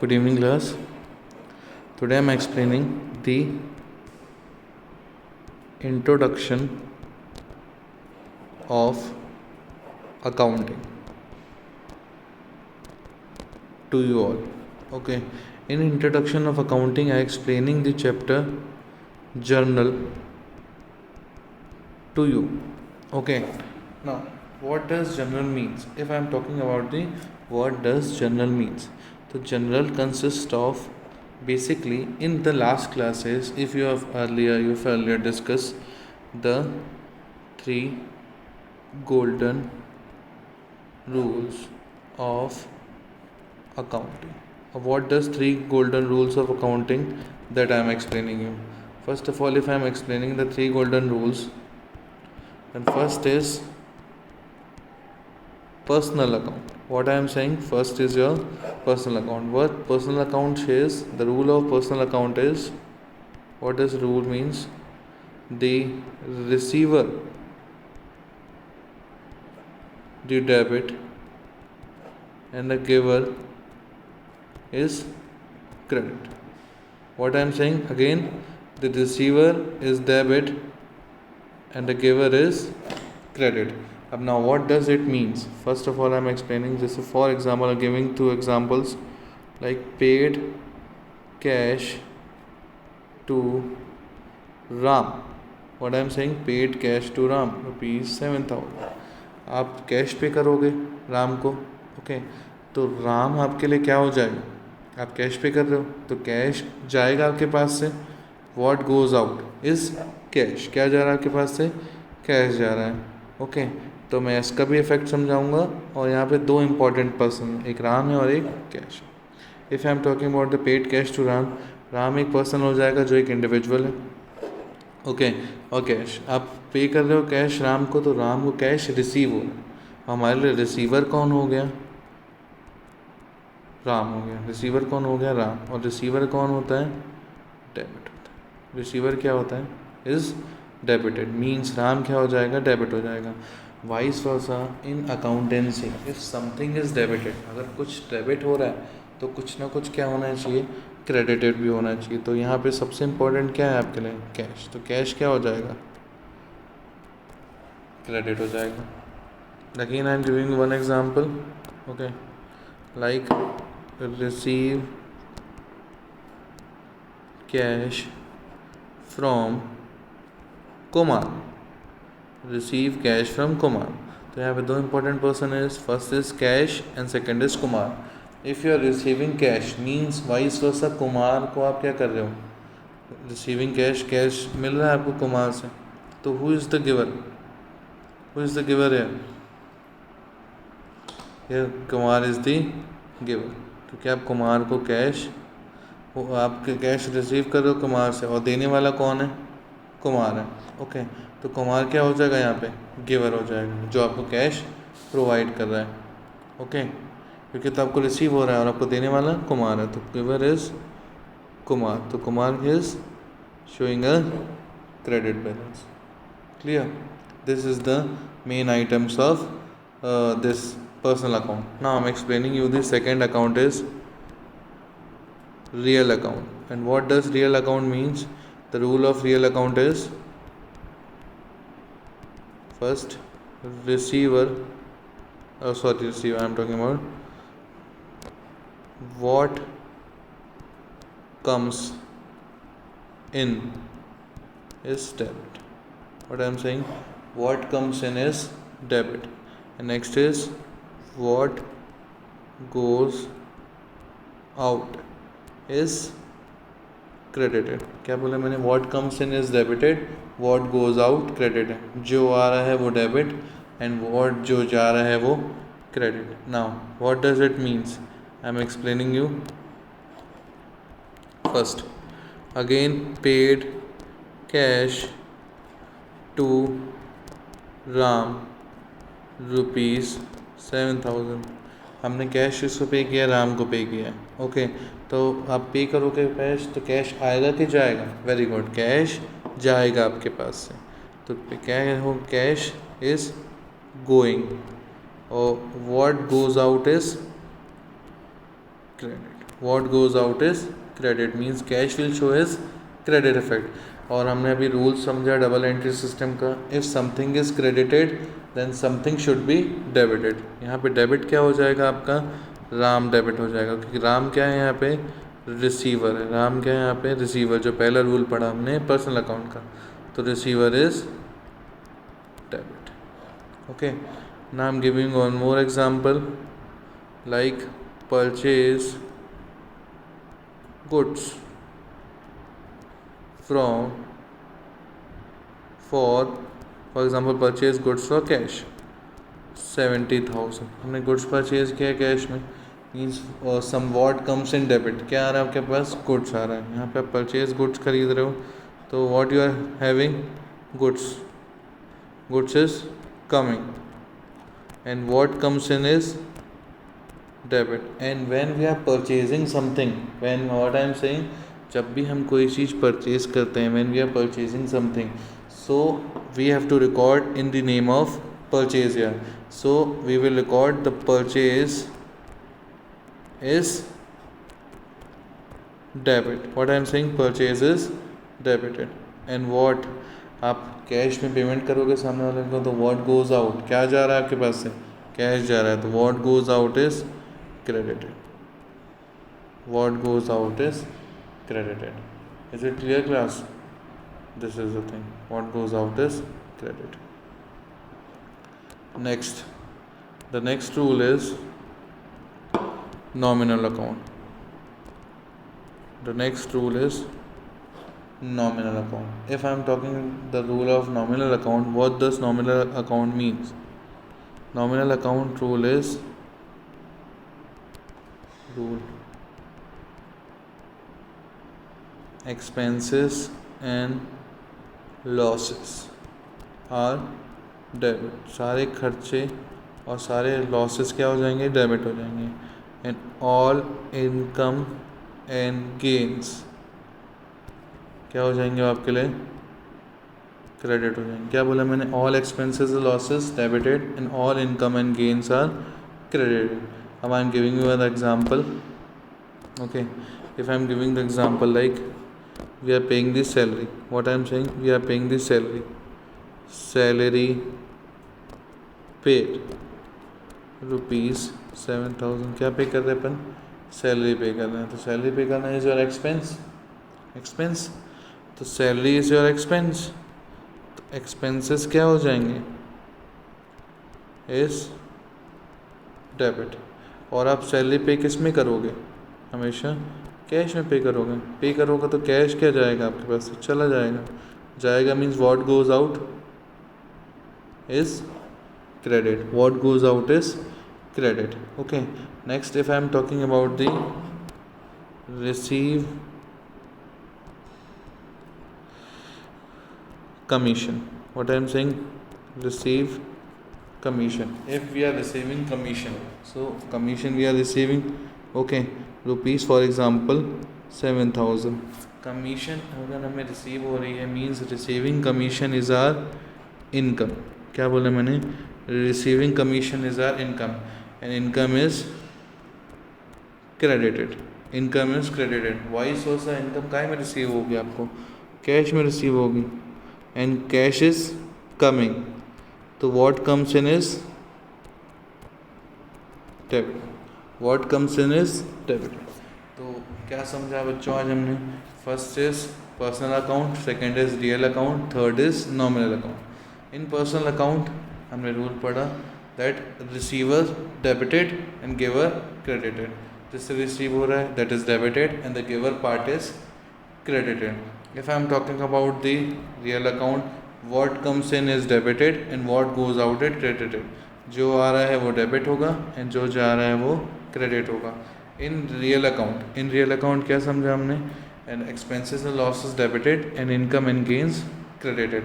Good evening, class. Today I am explaining the introduction of accounting to you all. Okay. In introduction of accounting, I am explaining the chapter journal to you. Okay. Now, what does journal means? If I am talking about the what does journal means? So journal consists of basically in the last classes, if you've earlier discussed the three golden rules of accounting. What does three golden rules of accounting that I am explaining you? First of all, if I am explaining the three golden rules, then first is personal account. What I am saying, first is your personal account. What personal account says, the rule of personal account is, what does rule means? The receiver, the debit, and the giver is credit. What I am saying again, the receiver is debit and the giver is credit. Now what does it means? First of all, I am explaining this. For example, I am giving two examples like paid cash to Ram. What I am saying, paid cash to Ram, ₹7,000. आप cash पे करोगे राम को, okay, तो राम आपके लिए क्या हो जाएगा? आप कैश पे कर रहे हो तो कैश जाएगा आपके पास से. What goes out is cash. क्या जा रहा है आपके पास से? कैश जा रहा है. ओके, तो मैं इसका भी इफेक्ट समझाऊंगा. और यहाँ पे दो इम्पॉर्टेंट पर्सन, एक राम है और एक cash. If I am talking about the paid cash to Ram, Ram एक पर्सन हो जाएगा जो एक इंडिविजुअल है. ओके, और कैश आप पे कर रहे हो कैश राम को, तो राम को कैश रिसीव हो रहा है. हमारे लिए रिसीवर कौन हो गया? राम हो गया. रिसीवर कौन हो गया? राम. और रिसीवर कौन होता है? डेबिट होता है. रिसीवर क्या होता है? Is debited. मीन्स राम क्या हो जाएगा? डेबिट हो जाएगा. Vice versa in accountancy, if something is debited, अगर कुछ डेबिट हो रहा है तो कुछ ना कुछ क्या होना चाहिए? क्रेडिटेड भी होना चाहिए. तो यहाँ पे सबसे इम्पोर्टेंट क्या है आपके लिए? कैश. तो कैश क्या हो जाएगा? क्रेडिट हो जाएगा. Again I am giving one example. Okay, like receive cash from Kumar. Receive cash from Kumar. तो यहाँ पे दो important person is, first is cash and second is Kumar. If you are receiving cash means vice versa, Kumar को आप क्या कर रहे हो? Receiving cash, कैश मिल रहा है आपको कुमार से. तो who is the giver? Who is the giver here? Here Kumar is the giver. तो क्या आप कुमार को कैश, वो आपके कैश रिसीव कर रहे हो कुमार से, और देने वाला कौन है? कुमार है. ओके, तो कुमार क्या हो जाएगा यहाँ पे? गिवर हो जाएगा, जो आपको कैश प्रोवाइड कर रहा है. ओके, क्योंकि तो आपको रिसीव हो रहा है और आपको देने वाला कुमार है, तो गिवर इज कुमार. तो Kumar is showing a credit balance. Clear? This is the main items of this personal account. Now I'm explaining you the second account is real account. And what does real account means? The rule of real account is, first receiver, receiver, I'm talking about what comes in is debit. What I'm saying, what comes in is debit. And next is what goes out is credited. क्या बोला मैंने? what comes in is debited, what goes out credited. जो आ रहा है वो debit and what जो जा रहा है वो credit. now what does it means? I am explaining you. First, again paid cash to Ram ₹7,000. हमने कैश किसको पे किया? राम को पे किया. ओके, तो आप पे करोगे कैश, तो कैश आएगा कि जाएगा? वेरी गुड, कैश जाएगा आपके पास से. तो क्या हो? Cash is going. और what goes out is credit. What goes out is credit, means cash will show as credit effect. और हमने अभी रूल समझा डबल एंट्री सिस्टम का. If something is credited then something should be debited. यहाँ पे debit क्या हो जाएगा आपका, राम डेबिट हो जाएगा, क्योंकि राम क्या है यहाँ पे, रिसीवर है. राम क्या है यहाँ पे, रिसीवर. जो पहला रूल पढ़ा हमने पर्सनल अकाउंट का, तो receiver is debit. Okay, now I am giving one more example, like purchase goods from for example purchase goods for cash 70,000. हमने गुड्स परचेज किया कैश में, means some what comes in debit. क्या आ रहा है आपके पास, गुड्स आ रहा है. यहाँ पे आप परचेज गुड्स खरीद रहे हो, तो what you are having, goods. Goods is coming and what comes in is debit. And when we are purchasing something, when what I am saying, जब भी हम कोई चीज़ परचेज करते हैं, when we are purchasing something, so we have to record in the name of purchase here. So we will record the purchase is debit. What I am saying, purchase is debited. And what, आप cash में payment करोगे सामने वाले को, तो what goes out, क्या जा रहा है आपके पास से, कैश जा रहा है, तो what goes out is credited. What goes out is credited. Is it clear, class? This is the thing. What goes out is credit. Next, the next rule is nominal account. The next rule is nominal account. If I am talking the rule of nominal account, what does nominal account means? Nominal account rule is expenses and losses are debit. सारे खर्चे और सारे losses क्या हो जाएंगे, debit हो जाएंगे. and all income and gains क्या हो जाएंगे आपके लिए, क्रेडिट हो जाएंगे. क्या बोला मैंने, all expenses and losses debited and all income and gains are credited. Now I am giving you an example. Okay, if I am giving the example like we are paying the salary, what I am saying, we are paying the salary paid rupees 7,000. क्या पे कर रहे हैं अपन, salary पे कर रहे हैं. तो सैलरी पे करना इज योर एक्सपेंस. तो सैलरी इज योर एक्सपेंस, तो एक्सपेंसेस क्या हो जाएंगे, इज डेबिट. और आप सैलरी पे किस में करोगे, हमेशा कैश में पे करोगे तो कैश क्या जाएगा आपके पास, चला जाएगा means what goes out is credit. What goes out is credit. Okay, next if I am talking about the receive commission, what I am saying, receive commission. If we are receiving commission, so commission we are receiving, okay, rupees for example 7,000. commission अगर हमें receive हो रही है, means receiving commission is our income. क्या बोला मैंने, receiving commission is our income and income is credited. vice versa, income काय में receive होगी आपको, कैश में receive होगी, and cash is coming, तो what comes in is debit. तो क्या समझा बच्चों आज हमने, first is personal account, second is real account, third is nominal account. In personal account हमने रूल पढ़ा that receiver debited and giver credited. जिससे रिसीव हो रहा है that is debited and the giver part is credited. If I am talking about the real account, what comes in is debited and what goes out is credited. जो आ रहा है वो debit होगा and जो जा रहा है वो क्रेडिट होगा. इन रियल अकाउंट क्या समझा हमने, and expenses and losses debited and income and gains credited.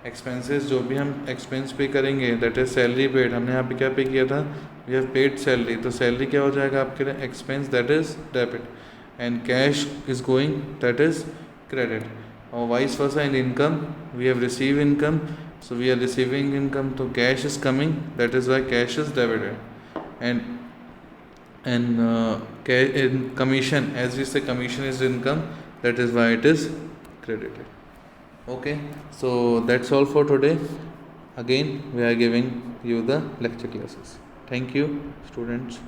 Expenses जो भी हम एक्सपेंस पे करेंगे दैट इज सैलरी पेड. हमने यहाँ पे क्या पे किया था, वी हैव पेड सैलरी, तो सैलरी क्या हो जाएगा आपके लिए, expense that is debit, and cash is going, that is credit. Or vice versa, in income we have received income, so we are receiving income, so cash is coming, that is why cash is debited. And and in commission, as we say, commission is income, that is why it is credited. Okay, so that's all for today. Again, we are giving you the lecture classes. Thank you, students.